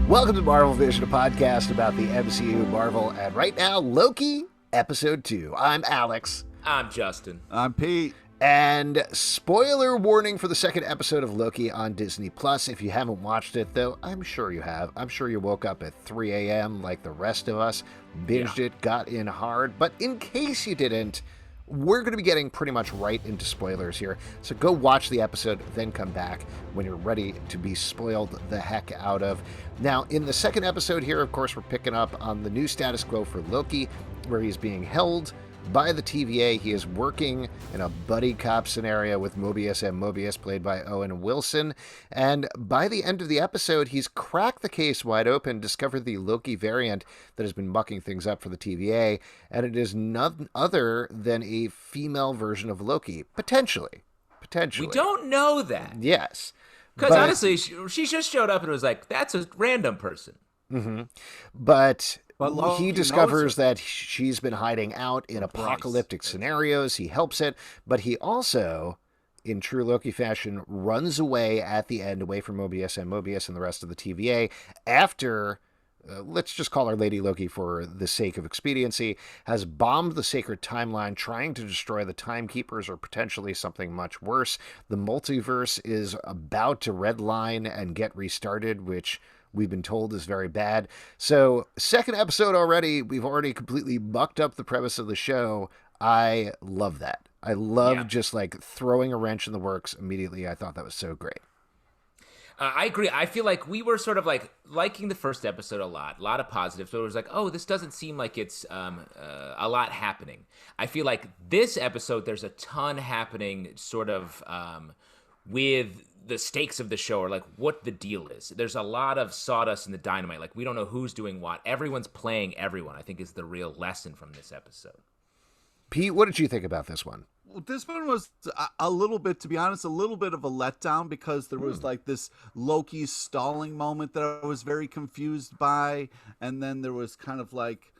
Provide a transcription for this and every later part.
Welcome to Marvel Vision, a podcast about the MCU, Marvel, and right now, Loki, Episode 2. I'm Alex. I'm Justin. I'm Pete. And spoiler warning for the second episode of Loki on Disney+. If you haven't watched it, though, I'm sure you have. I'm sure you woke up at 3 a.m. like the rest of us, binged it, got in hard. But in case you didn't, we're going to be getting pretty much right into spoilers here. So go watch the episode, then come back when you're ready to be spoiled the heck out of. Now, in the second episode here, of course, we're picking up on the new status quo for Loki, where he's being held by the TVA. He is working in a buddy cop scenario with Mobius and Mobius, played by Owen Wilson. And by the end of the episode, he's cracked the case wide open, discovered the Loki variant that has been mucking things up for the TVA, and it is none other than a female version of Loki, potentially. We don't know that. Yes. Because honestly, she just showed up and was like, that's a random person. Mm-hmm. But Loki he discovers that she's been hiding out in apocalyptic scenarios. He helps it, but he also, in true Loki fashion, runs away at the end, away from Mobius and the rest of the TVA, after, let's just call her Lady Loki for the sake of expediency, has bombed the sacred timeline, trying to destroy the Timekeepers or potentially something much worse. The multiverse is about to redline and get restarted, which we've been told is very bad. So, second episode already, we've already completely mucked up the premise of the show. I love that. I love just like throwing a wrench in the works immediately. I thought that was so great. I agree. I feel like we were sort of like liking the first episode a lot of positives. So it was like, oh, this doesn't seem like it's a lot happening. I feel like this episode, there's a ton happening sort of with the stakes of the show, or like what the deal is. There's a lot of sawdust in the dynamite. Like we don't know who's doing what. Everyone's playing everyone, I think, is the real lesson from this episode. Pete, what did you think about this one? Well, this one was a little bit, to be honest, a little bit of a letdown, because there was like this Loki stalling moment that I was very confused by. And then there was kind of like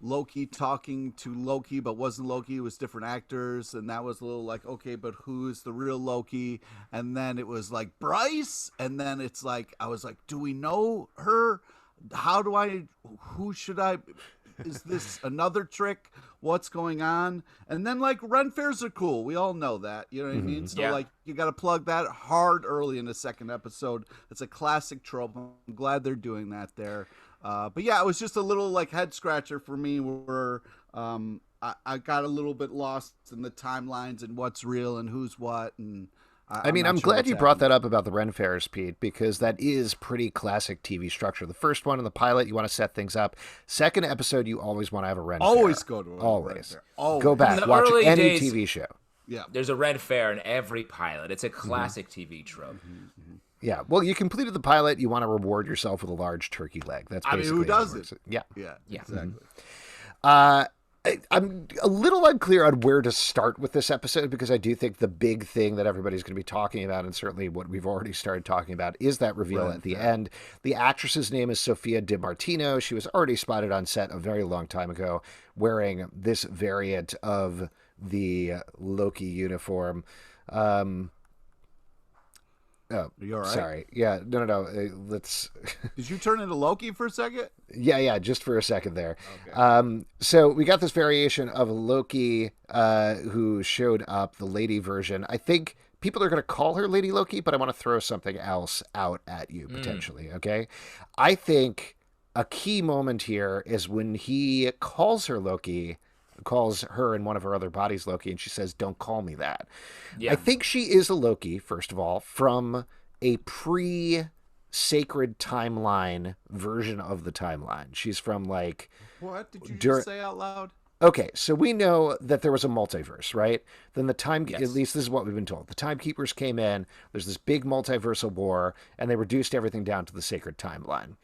Loki talking to Loki, but wasn't Loki. It was different actors. And that was a little like, okay, but who is the real Loki? And then it was like Bryce. And then it's like, I was like, do we know her? Who should I... Is this another trick? What's going on? And then, like, Ren fairs are cool. We all know that. You know what I mean? So, like, you got to plug that hard early in the second episode. It's a classic trope. I'm glad they're doing that there. But, yeah, it was just a little, like, head-scratcher for me where I got a little bit lost in the timelines and what's real and who's what. And I'm glad you brought that up about the Ren fairs, Pete, because that is pretty classic TV structure. The first one in the pilot, you want to set things up. Second episode, you always want to have a Ren fair. Always go to a always. Ren fair. Always. Go back, watch any TV show. Yeah, there's a Ren fair in every pilot. It's a classic TV trope. Yeah, well, you completed the pilot. You want to reward yourself with a large turkey leg. That's basically who does it? Yeah, exactly. I'm a little unclear on where to start with this episode, because I do think the big thing that everybody's going to be talking about, and certainly what we've already started talking about, is that reveal at the end. The actress's name is Sophia Di Martino. She was already spotted on set a very long time ago wearing this variant of the Loki uniform. Oh, you're right. Sorry. Yeah, no. Let's. Did you turn into Loki for a second? Yeah, just for a second there. Okay. So we got this variation of Loki who showed up, the lady version. I think people are going to call her Lady Loki, but I want to throw something else out at you, potentially, okay? I think a key moment here is when he calls her Loki, calls her and one of her other bodies Loki, and she says, "Don't call me that." Yeah. I think she is a Loki, first of all, from a pre-sacred timeline version of the timeline. She's from like... What did you just say out loud? Okay, so we know that there was a multiverse, right? Then at least this is what we've been told. The Timekeepers came in, there's this big multiversal war, and they reduced everything down to the sacred timeline.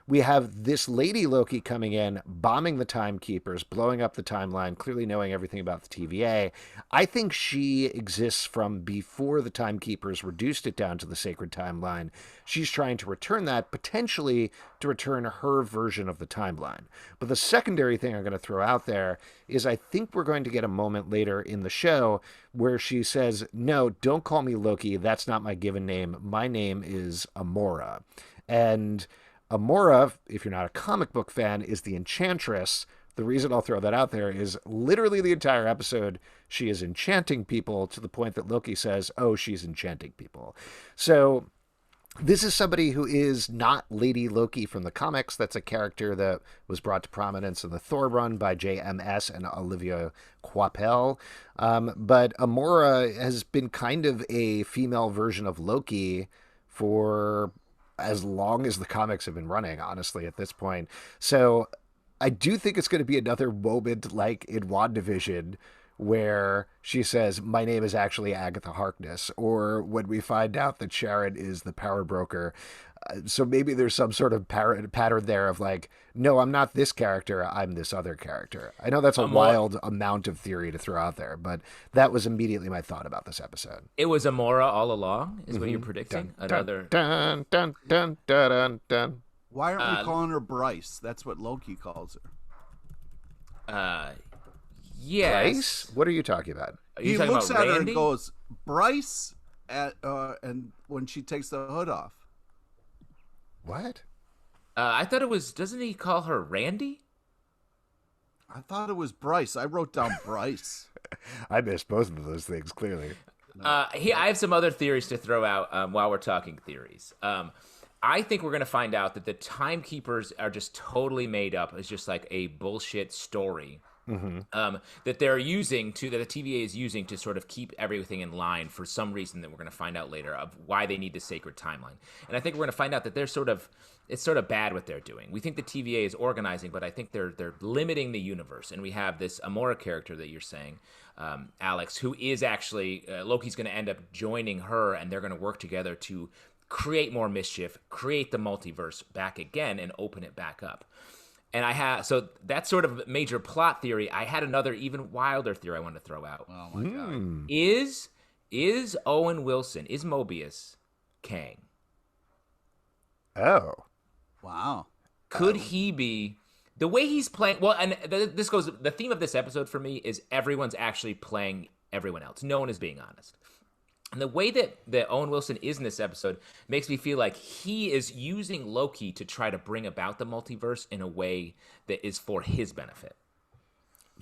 We have this Lady Loki coming in, bombing the Timekeepers, blowing up the timeline, clearly knowing everything about the TVA. I think she exists from before the Timekeepers reduced it down to the sacred timeline. She's trying to return that, potentially to return her version of the timeline. But the secondary thing I'm going to throw out there is I think we're going to get a moment later in the show where she says, "No, don't call me Loki. That's not my given name. My name is Amora." And Amora, if you're not a comic book fan, is the Enchantress. The reason I'll throw that out there is literally the entire episode, she is enchanting people to the point that Loki says, oh, she's enchanting people. So this is somebody who is not Lady Loki from the comics. That's a character that was brought to prominence in the Thor run by JMS and Olivia Coipel. But Amora has been kind of a female version of Loki for as long as the comics have been running, honestly, at this point. So I do think it's going to be another moment like in WandaVision where she says, my name is actually Agatha Harkness, or when we find out that Sharon is the power broker. So maybe there's some sort of pattern there of like, no, I'm not this character, I'm this other character. I know that's a wild amount of theory to throw out there, but that was immediately my thought about this episode. It was Amora all along, is what you're predicting? Dun, dun, dun, dun, dun, dun. Why aren't we calling her Bryce? That's what Loki calls her. Yes. Bryce? What are you talking about? He looks at her and goes, Bryce, and when she takes the hood off. What? I thought it was, doesn't he call her Randy? I thought it was Bryce. I wrote down Bryce. I missed both of those things, clearly. I have some other theories to throw out while we're talking theories. I think we're going to find out that the timekeepers are just totally made up. It's just like a bullshit story. That they're using that the TVA is using to sort of keep everything in line for some reason that we're going to find out later of why they need the sacred timeline. And I think we're going to find out that it's sort of bad what they're doing. We think the TVA is organizing, but I think they're limiting the universe. And we have this Amora character that you're saying, Alex, who is actually Loki's going to end up joining her, and they're going to work together to create more mischief, create the multiverse back again, and open it back up. And so that's sort of major plot theory. I had another even wilder theory I wanted to throw out. Oh my God. Is Owen Wilson, is Mobius Kang? Oh. Wow. Could he be the way he's playing? Well, and this goes, the theme of this episode for me is everyone's actually playing everyone else. No one is being honest. And the way that Owen Wilson is in this episode makes me feel like he is using Loki to try to bring about the multiverse in a way that is for his benefit.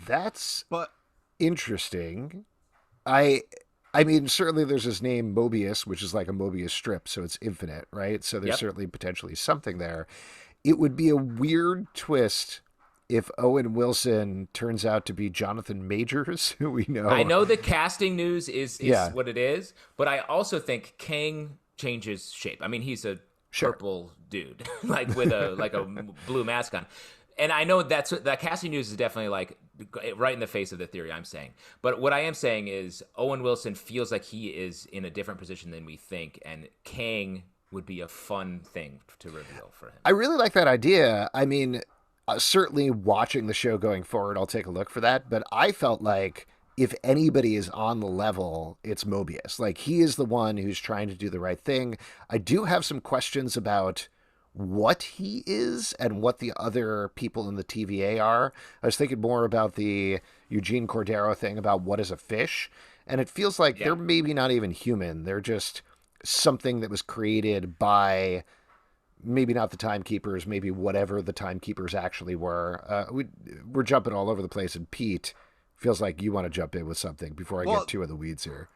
That's interesting. I mean, certainly there's his name Mobius, which is like a Mobius strip, so it's infinite, right? So there's certainly potentially something there. It would be a weird twist if Owen Wilson turns out to be Jonathan Majors, who we know. I know the casting news is what it is, but I also think Kang changes shape. I mean, he's a purple dude, like with a blue mask on. And I know that casting news is definitely like right in the face of the theory I'm saying. But what I am saying is Owen Wilson feels like he is in a different position than we think, and Kang would be a fun thing to reveal for him. I really like that idea. I mean, certainly watching the show going forward, I'll take a look for that. But I felt like if anybody is on the level, it's Mobius. Like, he is the one who's trying to do the right thing. I do have some questions about what he is and what the other people in the TVA are. I was thinking more about the Eugene Cordero thing about what is a fish. And it feels like they're maybe not even human. They're just something that was created by maybe not the timekeepers, maybe whatever the timekeepers actually were. We're jumping all over the place, and Pete, feels like you want to jump in with something before I get too in the weeds here.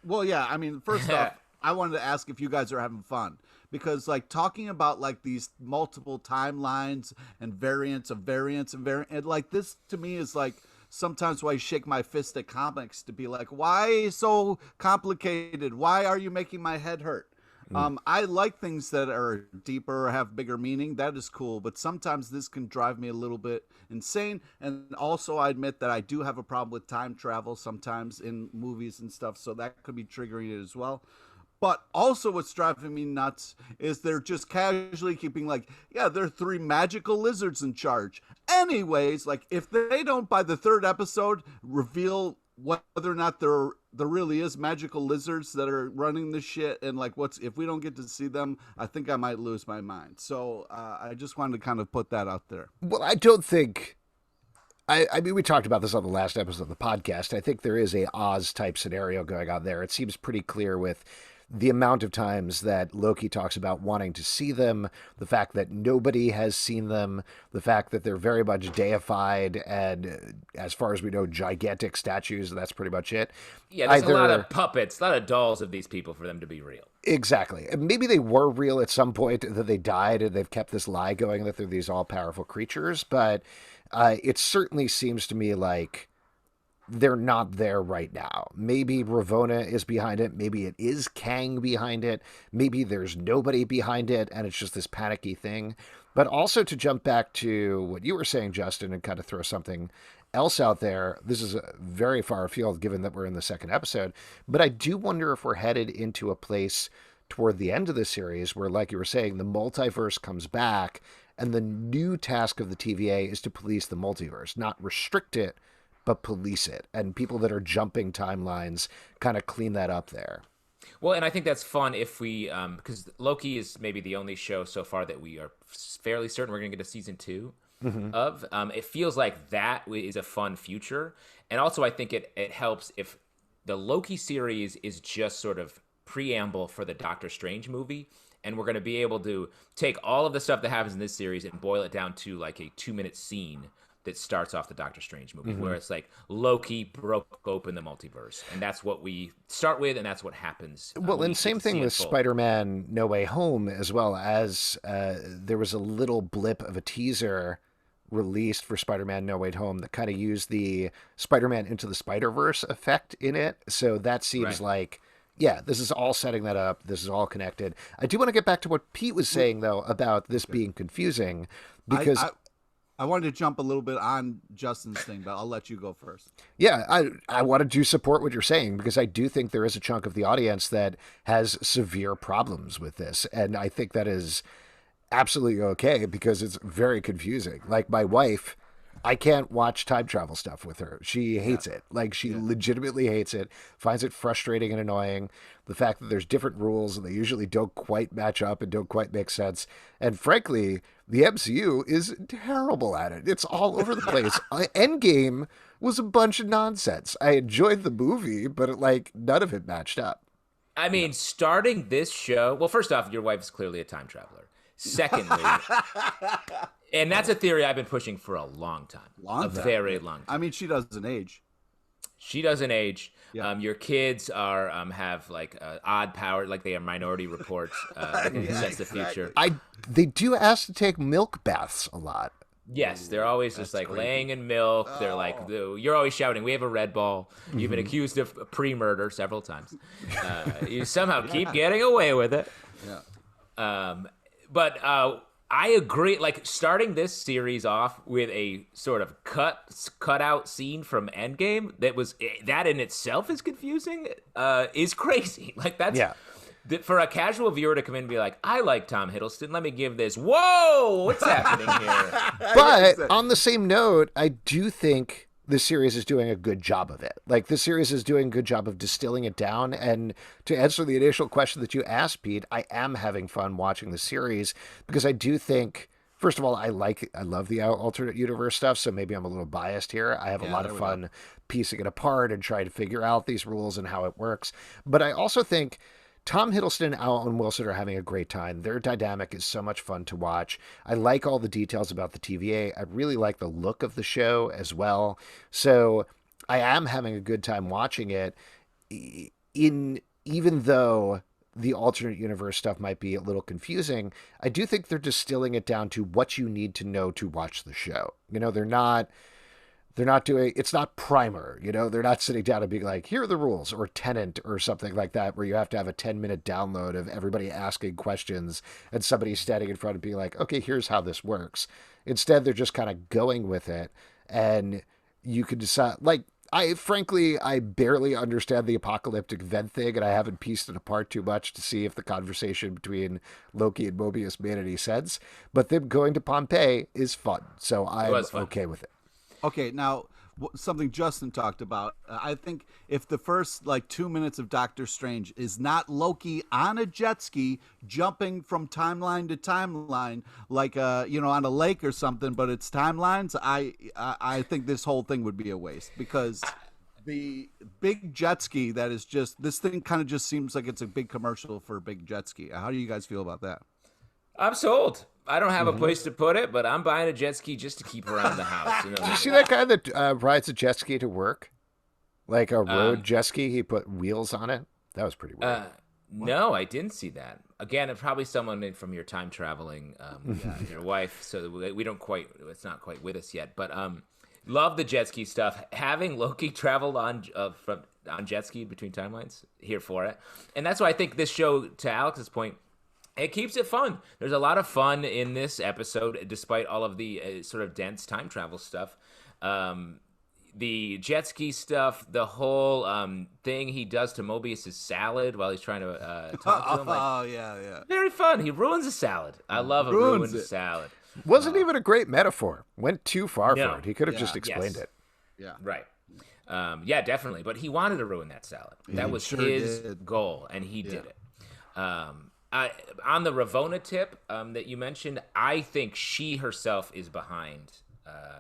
Well, yeah, I mean, first off, I wanted to ask if you guys are having fun, because like talking about like these multiple timelines and variants, and like this to me is like sometimes why I shake my fist at comics to be like, why so complicated? Why are you making my head hurt? I like things that are deeper or have bigger meaning. That is cool. But sometimes this can drive me a little bit insane. And also, I admit that I do have a problem with time travel sometimes in movies and stuff. So that could be triggering it as well. But also what's driving me nuts is they're just casually keeping like, yeah, there are 3 magical lizards in charge. Anyways, like if they don't by the 3rd episode reveal whether or not there really is magical lizards that are running the shit, and like if we don't get to see them, I think I might lose my mind. So I just wanted to kind of put that out there. Well, I don't think. I mean, we talked about this on the last episode of the podcast. I think there is a Oz type scenario going on there. It seems pretty clear with the amount of times that Loki talks about wanting to see them, the fact that nobody has seen them, the fact that they're very much deified and, as far as we know, gigantic statues, and that's pretty much it. Yeah, there's a lot of puppets, a lot of dolls of these people for them to be real. Exactly. And maybe they were real at some point, that they died, and they've kept this lie going that they're these all-powerful creatures, but it certainly seems to me like they're not there right now. Maybe Ravonna is behind it. Maybe it is Kang behind it. Maybe there's nobody behind it, and it's just this panicky thing. But also, to jump back to what you were saying, Justin, and kind of throw something else out there, this is very far afield given that we're in the second episode, but I do wonder if we're headed into a place toward the end of the series where, like you were saying, the multiverse comes back, and the new task of the TVA is to police the multiverse, not restrict it, but police it, and people that are jumping timelines kind of clean that up there. Well, and I think that's fun if we, because Loki is maybe the only show so far that we are fairly certain we're going to get a season 2 of. It feels like that is a fun future. And also I think it helps if the Loki series is just sort of preamble for the Doctor Strange movie. And we're going to be able to take all of the stuff that happens in this series and boil it down to like a 2-minute scene that starts off the Doctor Strange movie, where it's like Loki broke open the multiverse, and that's what we start with, and that's what happens. Well, and same thing with Spider-Man No Way Home, as well as there was a little blip of a teaser released for Spider-Man No Way Home that kind of used the Spider-Man Into the Spider-Verse effect in it. So that seems like, yeah, this is all setting that up. This is all connected. I do want to get back to what Pete was saying, though, about this being confusing, because I wanted to jump a little bit on Justin's thing, but I'll let you go first. Yeah, I wanted to support what you're saying, because I do think there is a chunk of the audience that has severe problems with this. And I think that is absolutely okay, because it's very confusing. Like, my wife, I can't watch time travel stuff with her. She hates it. Like, she legitimately hates it, finds it frustrating and annoying. The fact that there's different rules and they usually don't quite match up and don't quite make sense. And frankly, the MCU is terrible at it. It's all over the place. Endgame was a bunch of nonsense. I enjoyed the movie, but none of it matched up. I mean, starting this show, well, first off, your wife is clearly a time traveler. Secondly, and that's a theory I've been pushing for a long time. Very long time. I mean, she doesn't age. She doesn't age. Yeah. Your kids are have odd power, like they are Minority Reports. They can sense the future. They do ask to take milk baths a lot. Yes, they're always just laying in milk. They're like, you're always shouting, "We have a red ball." You've been accused of pre-murder several times. You somehow keep getting away with it. Yeah. But I agree. Like, starting this series off with a sort of cut out scene from Endgame that in itself is confusing. Is crazy. Like, that's for a casual viewer to come in and be like, I like Tom Hiddleston. Let me give this. Whoa, what's happening here? But on the same note, I do think this series is doing a good job of it. Like, this series is doing a good job of distilling it down. And to answer the initial question that you asked, Pete, I am having fun watching the series, because I do think, first of all, I love the alternate universe stuff. So maybe I'm a little biased here. I have a lot of fun piecing it apart and trying to figure out these rules and how it works. But I also think Tom Hiddleston and Owen Wilson are having a great time. Their dynamic is so much fun to watch. I like all the details about the TVA. I really like the look of the show as well. So I am having a good time watching it, even though the alternate universe stuff might be a little confusing. I do think they're distilling it down to what you need to know to watch the show. They're not doing, it's not Primer, they're not sitting down and being like, here are the rules, or Tenant or something like that, where you have to have a 10-minute download of everybody asking questions and somebody standing in front and being like, okay, here's how this works. Instead, they're just kind of going with it, and you can decide, I barely understand the apocalyptic vent thing, and I haven't pieced it apart too much to see if the conversation between Loki and Mobius made any sense, but them going to Pompeii is fun, so I'm okay with it. Okay, now something Justin talked about. I think if the first 2 minutes of Doctor Strange is not Loki on a jet ski jumping from timeline to timeline, on a lake or something, but it's timelines, I think this whole thing would be a waste, because the big jet ski that is just, this thing kind of just seems like it's a big commercial for a big jet ski. How do you guys feel about that? I'm sold. I don't have a place to put it, but I'm buying a jet ski just to keep around the house. Did you see that guy that rides a jet ski to work? Like a road jet ski? He put wheels on it? That was pretty weird. No, I didn't see that. Again, it's probably someone from your time traveling, your wife. So we don't quite, it's not quite with us yet. But love the jet ski stuff. Having Loki travel on jet ski between timelines, here for it. And that's why I think this show, to Alex's point, it keeps it fun. There's a lot of fun in this episode, despite all of the sort of dense time travel stuff. The jet ski stuff, the whole thing he does to Mobius' salad while he's trying to talk to him. Like, yeah. very fun. He ruins a salad. I love a ruined salad. Wasn't even a great metaphor. Went too far for it. He could have just explained it. Yeah. Right. Yeah, definitely. But he wanted to ruin that salad. That was his goal, and he did it. On the Ravonna tip that you mentioned, I think she herself is behind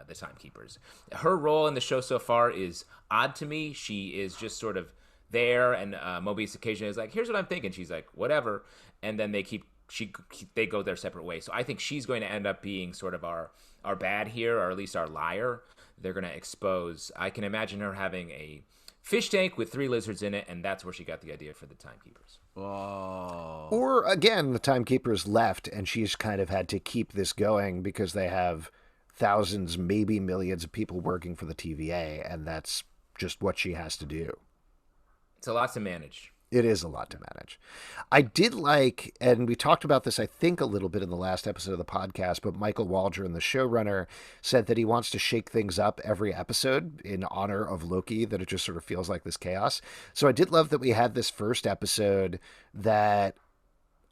the Timekeepers. Her role in the show so far is odd to me. She is just sort of there, and Mobius occasionally is like, "Here's what I'm thinking." She's like, "Whatever," and then they go their separate ways. So I think she's going to end up being sort of our bad here, or at least our liar. They're going to expose. I can imagine her having a fish tank with 3 lizards in it, and that's where she got the idea for the Timekeepers. Oh. Or again, the Timekeepers left, and she's kind of had to keep this going because they have thousands, maybe millions of people working for the TVA, and that's just what she has to do. It's a lot to manage. It is a lot to manage. I did like, and we talked about this, I think, a little bit in the last episode of the podcast, but Michael Waldron, the showrunner, said that he wants to shake things up every episode in honor of Loki, that it just sort of feels like this chaos. So I did love that we had this first episode that,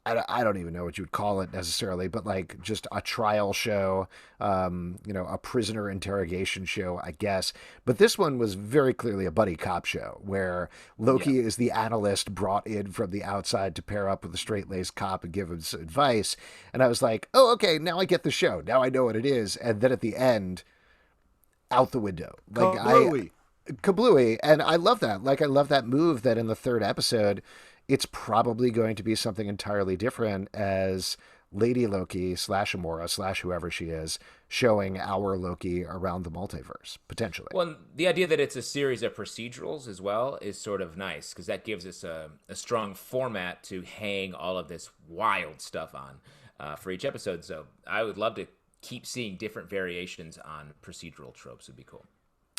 I don't even know what you would call it necessarily, but like just a trial show, a prisoner interrogation show, I guess. But this one was very clearly a buddy cop show where Loki is the analyst brought in from the outside to pair up with a straight-laced cop and give him some advice. And I was like, oh, okay, now I get the show. Now I know what it is. And then at the end, out the window. Like kablooey. And I love that. Like, I love that move that in the third episode, it's probably going to be something entirely different as Lady Loki / Amora / whoever she is showing our Loki around the multiverse, potentially. Well, the idea that it's a series of procedurals as well is sort of nice because that gives us a strong format to hang all of this wild stuff on for each episode. So I would love to keep seeing different variations on procedural tropes. Would be cool.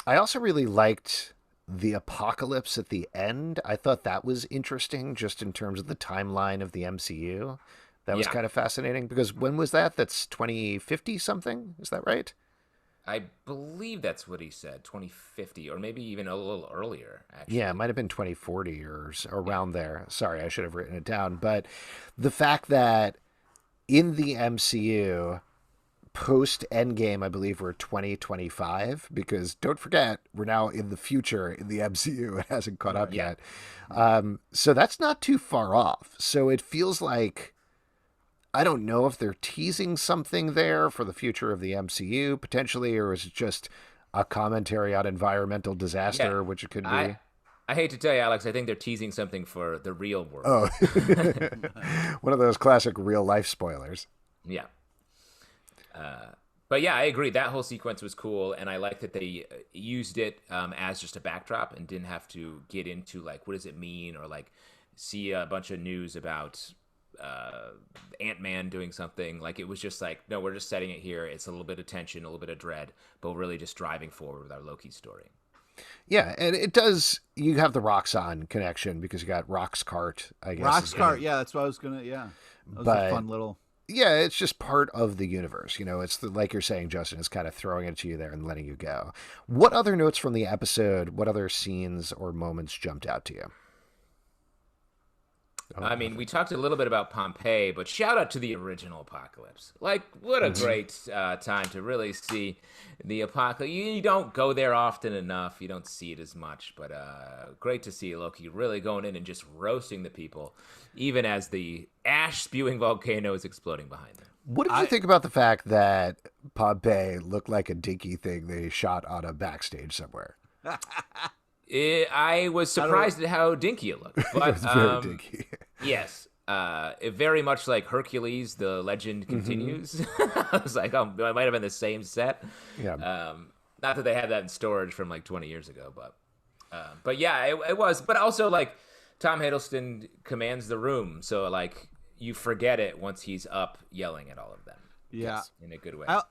I also really liked the apocalypse at the end. I thought that was interesting just in terms of the timeline of the MCU. That was kind of fascinating because when was that? That's 2050 something? Is that right? I believe that's what he said, 2050, or maybe even a little earlier, actually. Yeah, it might have been 2040 or around there. Sorry, I should have written it down. But the fact that in the MCU, post Endgame, I believe we're 2025, because don't forget, we're now in the future in the MCU. It hasn't caught up yet. So that's not too far off. So it feels like, I don't know if they're teasing something there for the future of the MCU, potentially, or is it just a commentary on environmental disaster, which it could be. I hate to tell you, Alex, I think they're teasing something for the real world. Oh, one of those classic real life spoilers. Yeah. But yeah, I agree. That whole sequence was cool, and I like that they used it as just a backdrop and didn't have to get into like what does it mean or like see a bunch of news about Ant-Man doing something. Like it was just like, no, we're just setting it here. It's a little bit of tension, a little bit of dread, but we're really just driving forward with our Loki story. Yeah, and it does. You have the Roxxon connection because you got Roxcart, I guess. Roxcart, yeah, that's what I was gonna. Yeah, that was a fun little. Yeah, it's just part of the universe. You know, it's like you're saying, Justin, it's kind of throwing it to you there and letting you go. What other notes from the episode, what other scenes or moments jumped out to you? I mean, we talked a little bit about Pompeii, but shout out to the original Apocalypse. Like, what a great time to really see the Apocalypse. You don't go there often enough. You don't see it as much, but great to see Loki really going in and just roasting the people, even as the ash-spewing volcano is exploding behind them. What did you think about the fact that Pompeii looked like a dinky thing they shot on a backstage somewhere? I was surprised at how dinky it looked. But, It was very dinky. Yes. It very much like Hercules, the legend continues. I was like, oh, it might have been the same set. Yeah. Not that they had that in storage from like 20 years ago, but yeah, it was. But also, like, Tom Hiddleston commands the room, so like you forget it once he's up yelling at all of them. Yeah, yes, in a good way. I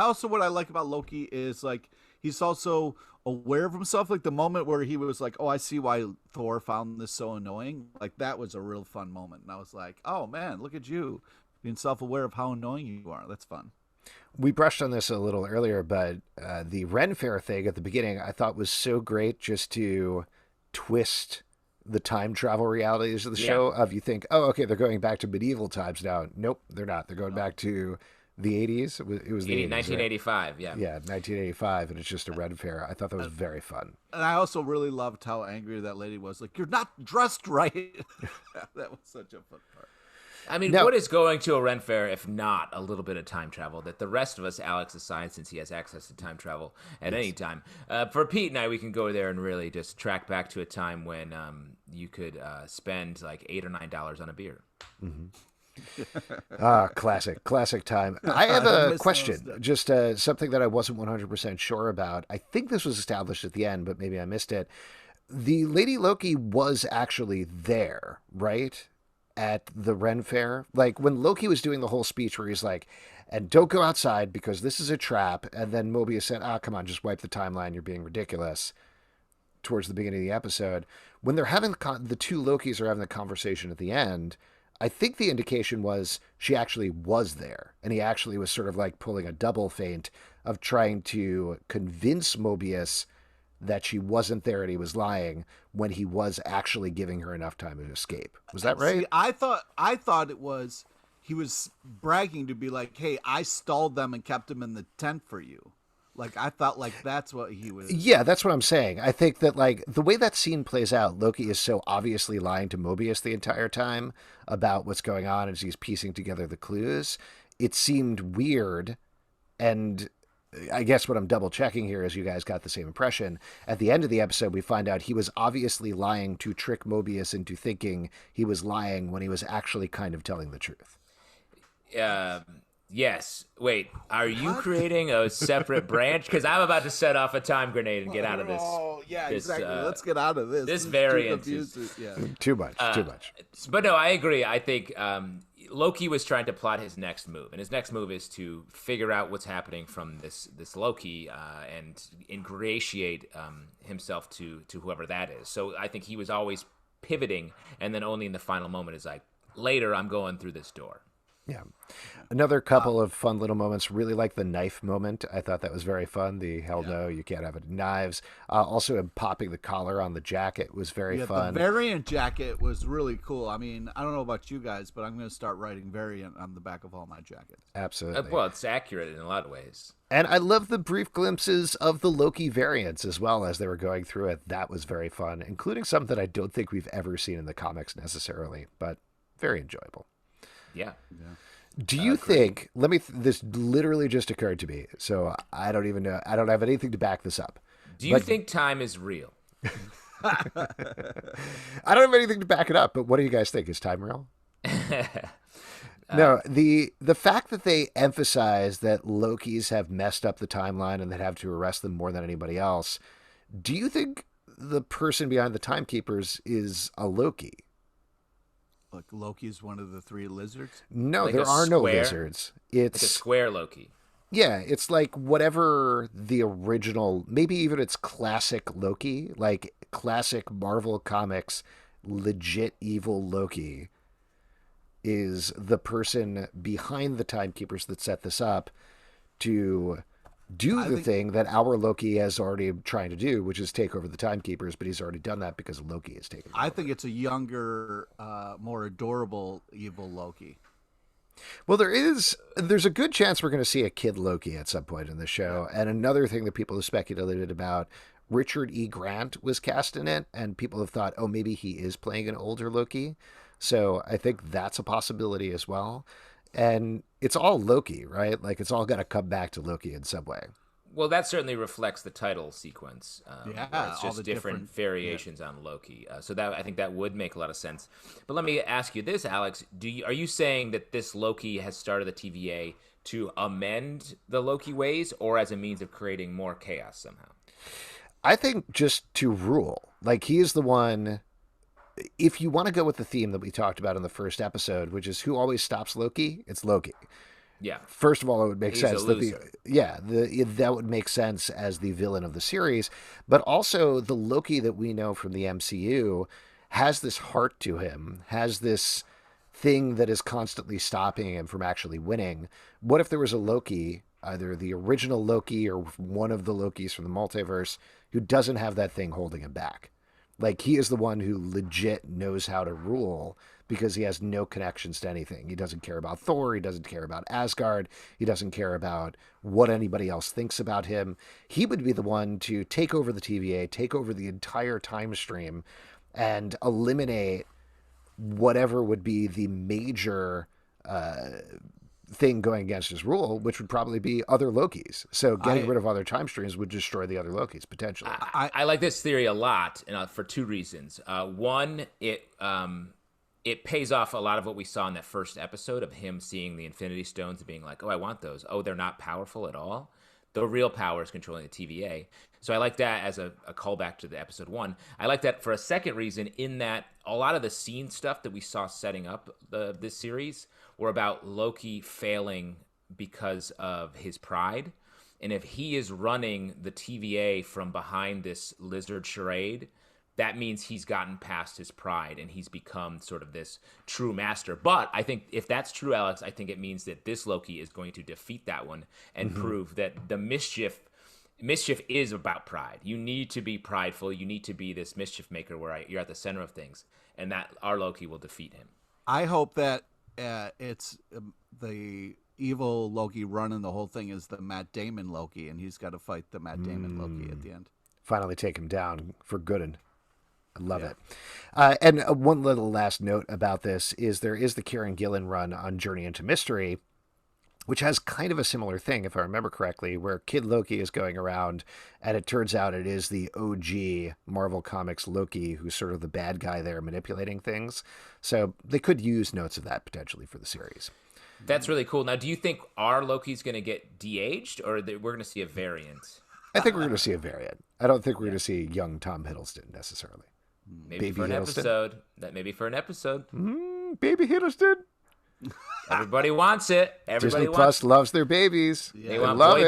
also, what I like about Loki is like he's also aware of himself. Like the moment where he was like, "Oh, I see why Thor found this so annoying." Like that was a real fun moment, and I was like, "Oh man, look at you being self-aware of how annoying you are." That's fun. We brushed on this a little earlier, but the Ren Fair thing at the beginning I thought was so great, just to twist the time travel realities of the show. Of you think, oh, okay, they're going back to medieval times now. Nope, they're not. They're going back to the 80s. It was the 80s, 1985, right? Yeah, 1985, and it's just a Ren Fair. I thought that was very fun. And I also really loved how angry that lady was. Like, you're not dressed right. That was such a fun part. I mean, what is going to a Ren Fair if not a little bit of time travel that the rest of us, Alex aside, since he has access to time travel at any time, for Pete and I, we can go there and really just track back to a time when you could spend like $8 or $9 on a beer. Classic time. I have a question, just something that I wasn't 100% sure about. I think this was established at the end, but maybe I missed it. The Lady Loki was actually there, right? At the Ren Fair, like when Loki was doing the whole speech where he's like, and don't go outside because this is a trap. And then Mobius said, come on, just wipe the timeline. You're being ridiculous. Towards the beginning of the episode, when they're having the two Lokis are having the conversation at the end, I think the indication was she actually was there. And he actually was sort of like pulling a double feint of trying to convince Mobius that she wasn't there and he was lying when he was actually giving her enough time to escape. Was that right? See, I thought it was he was bragging to be like, "Hey, I stalled them and kept them in the tent for you." Like I thought like that's what he was. Yeah, that's what I'm saying. I think that like the way that scene plays out, Loki is so obviously lying to Mobius the entire time about what's going on as he's piecing together the clues. It seemed weird, and I guess what I'm double checking here is you guys got the same impression. At the end of the episode, we find out he was obviously lying to trick Mobius into thinking he was lying when he was actually kind of telling the truth. Yes. Wait, are you creating a separate branch? Because I'm about to set off a time grenade and get out of this. Oh, yeah, exactly. Let's get out of this. This variant is too much. But no, I agree. I think Loki was trying to plot his next move, and his next move is to figure out what's happening from this Loki and ingratiate himself to whoever that is. So I think he was always pivoting, and then only in the final moment is like, later I'm going through this door. Yeah. Another couple of fun little moments. Really like the knife moment. I thought that was very fun. The hell no, you can't have knives. Also, him popping the collar on the jacket was very fun. The variant jacket was really cool. I mean, I don't know about you guys, but I'm going to start writing variant on the back of all my jackets. Absolutely. Well, it's accurate in a lot of ways. And I love the brief glimpses of the Loki variants as well as they were going through it. That was very fun, including some that I don't think we've ever seen in the comics necessarily, but very enjoyable. Yeah. Do you think, this literally just occurred to me, so I don't even know, I don't have anything to back this up. Do you think time is real? I don't have anything to back it up, but what do you guys think? Is time real? No, the fact that they emphasize that Lokis have messed up the timeline and that have to arrest them more than anybody else, do you think the person behind the timekeepers is a Loki? Like Loki is one of the three lizards? No, like there are no lizards. It's like a square Loki. Yeah, it's like whatever the original, maybe even it's classic Loki, like classic Marvel Comics, legit evil Loki is the person behind the timekeepers that set this up to do the thing that our Loki has already trying to do, which is take over the timekeepers, but he's already done that because Loki has taken over. I think it's a younger, more adorable evil Loki. Well, there's a good chance we're going to see a kid Loki at some point in the show. And another thing that people have speculated about, Richard E. Grant was cast in it, and people have thought, oh, maybe he is playing an older Loki. So I think that's a possibility as well. And it's all Loki, right? Like, it's all got to come back to Loki in some way. Well, that certainly reflects the title sequence. Yeah, where it's all just the different variations on Loki. So that I think that would make a lot of sense. But let me ask you this, Alex: are you saying that this Loki has started the TVA to amend the Loki ways, or as a means of creating more chaos somehow? I think just to rule. Like, he is the one. If you want to go with the theme that we talked about in the first episode, which is who always stops Loki, it's Loki. Yeah. First of all, it would make He's sense a that loser. that would make sense as the villain of the series, but also the Loki that we know from the MCU has this heart to him, has this thing that is constantly stopping him from actually winning. What if there was a Loki, either the original Loki or one of the Lokis from the multiverse, who doesn't have that thing holding him back? Like, he is the one who legit knows how to rule because he has no connections to anything. He doesn't care about Thor. He doesn't care about Asgard. He doesn't care about what anybody else thinks about him. He would be the one to take over the TVA, take over the entire time stream, and eliminate whatever would be the major thing going against his rule, which would probably be other Lokis. So getting rid of other time streams would destroy the other Lokis, potentially. I like this theory a lot, and for two reasons. One, it pays off a lot of what we saw in that first episode of him seeing the Infinity Stones and being like, oh, I want those. Oh, they're not powerful at all. The real power is controlling the TVA. So I like that as a callback to the episode 1. I like that for a second reason, in that a lot of the scene stuff that we saw setting up this series were about Loki failing because of his pride. And if he is running the TVA from behind this lizard charade, that means he's gotten past his pride and he's become sort of this true master. But I think if that's true, Alex, I think it means that this Loki is going to defeat that one and prove that the mischief is about pride. You need to be prideful. You need to be this mischief maker where you're at the center of things, and that our Loki will defeat him. I hope that it's the evil Loki running the whole thing is the Matt Damon Loki, and he's got to fight the Matt Damon Loki at the end. Finally take him down for good. I love it. And one little last note about this is there is the Kieran Gillen run on Journey into Mystery, which has kind of a similar thing, if I remember correctly, where Kid Loki is going around, and it turns out it is the OG Marvel Comics Loki who's sort of the bad guy there manipulating things. So they could use notes of that potentially for the series. That's really cool. Now, do you think our Loki's going to get de-aged, or we're going to see a variant? I think we're going to see a variant. I don't think we're going to see young Tom Hiddleston necessarily. Maybe Baby for an Hiddleston. episode. That maybe for an episode. Baby Hiddleston. Everybody wants it. Everybody Disney Plus loves their babies. They want boy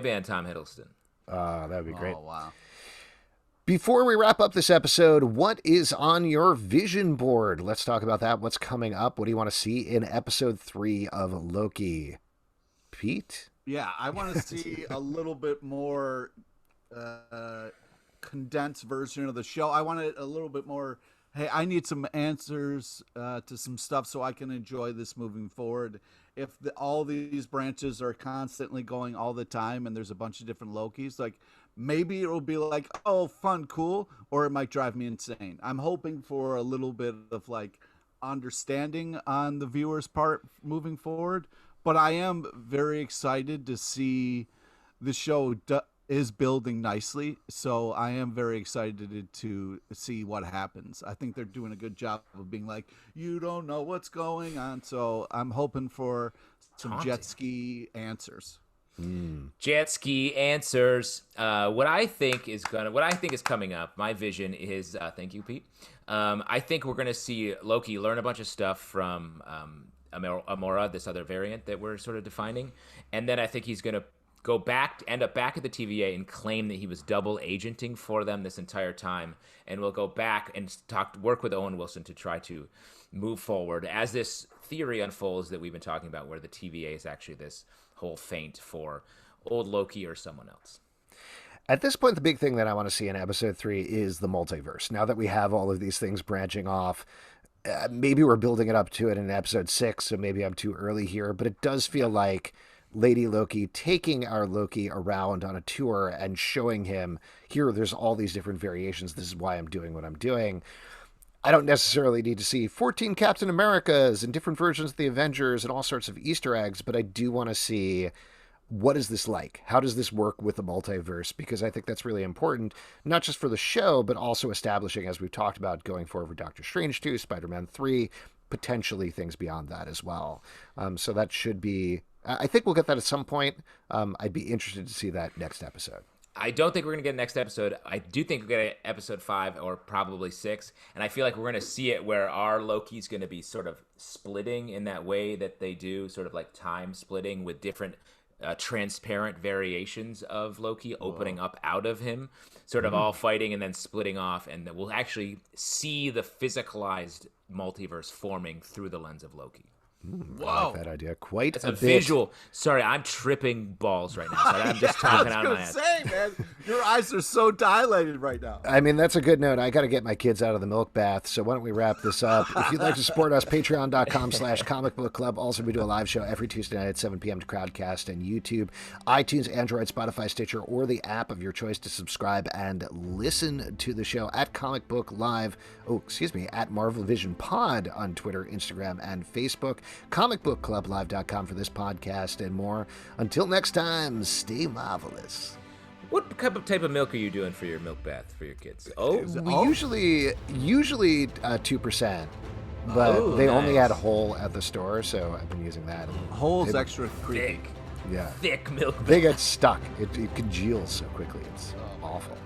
band Tom Hiddleston. That would be great. Oh, wow. Before we wrap up this episode, what is on your vision board? Let's talk about that. What's coming up? What do you want to see in episode 3 of Loki? Pete? Yeah, I want to see a little bit more condensed version of the show. I want it a little bit more, hey, I need some answers to some stuff so I can enjoy this moving forward. If all these branches are constantly going all the time and there's a bunch of different Lokis, like, maybe it'll be like, oh, fun, cool, or it might drive me insane. I'm hoping for a little bit of, like, understanding on the viewer's part moving forward, but I am very excited to see the show is building nicely, so I am very excited to see what happens. I think they're doing a good job of being like, you don't know what's going on, so I'm hoping for some jet ski answers. Jet ski answers. What I think is coming up. My vision is. Thank you, Pete. I think we're gonna see Loki learn a bunch of stuff from Amora, this other variant that we're sort of defining, and then I think he's gonna end up back at the TVA and claim that he was double agenting for them this entire time, and we'll go back and work with Owen Wilson to try to move forward as this theory unfolds that we've been talking about, where the TVA is actually this whole feint for old Loki or someone else. At this point, the big thing that I want to see in episode 3 is the multiverse. Now that we have all of these things branching off, maybe we're building it up to it in episode 6, so maybe I'm too early here, but it does feel like Lady Loki taking our Loki around on a tour and showing him, here, there's all these different variations. This is why I'm doing what I'm doing. I don't necessarily need to see 14 Captain Americas and different versions of the Avengers and all sorts of Easter eggs, but I do want to see what is this like? How does this work with the multiverse? Because I think that's really important, not just for the show, but also establishing, as we've talked about, going forward for Doctor Strange 2, Spider-Man 3, potentially things beyond that as well. So that should be, I think we'll get that at some point. I'd be interested to see that next episode. I don't think we're going to get next episode. I do think we're going to get episode 5 or probably 6. And I feel like we're going to see it where our Loki's going to be sort of splitting in that way that they do, sort of like time splitting with different transparent variations of Loki opening up out of him, sort of all fighting and then splitting off. And that we'll actually see the physicalized multiverse forming through the lens of Loki. Whoa. I like that idea quite a bit. Visual. Sorry, I'm tripping balls right now. So I'm just talking out of my ass. I was going to say, man, your eyes are so dilated right now. I mean, that's a good note. I got to get my kids out of the milk bath, so why don't we wrap this up? If you'd like to support us, patreon.com/comicbookclub. Also, we do a live show every Tuesday night at 7 p.m. to Crowdcast and YouTube, iTunes, Android, Spotify, Stitcher, or the app of your choice to subscribe and listen to the show at Comic Book Live. At Marvel Vision Pod on Twitter, Instagram, and Facebook. comicbookclublive.com for this podcast and more. Until next time, stay marvelous. What type of milk are you doing for your milk bath for your kids? Usually 2%, but they only had whole at the store, so I've been using that. Whole's extra creepy. Thick milk. They get stuck. It congeals so quickly. It's awful.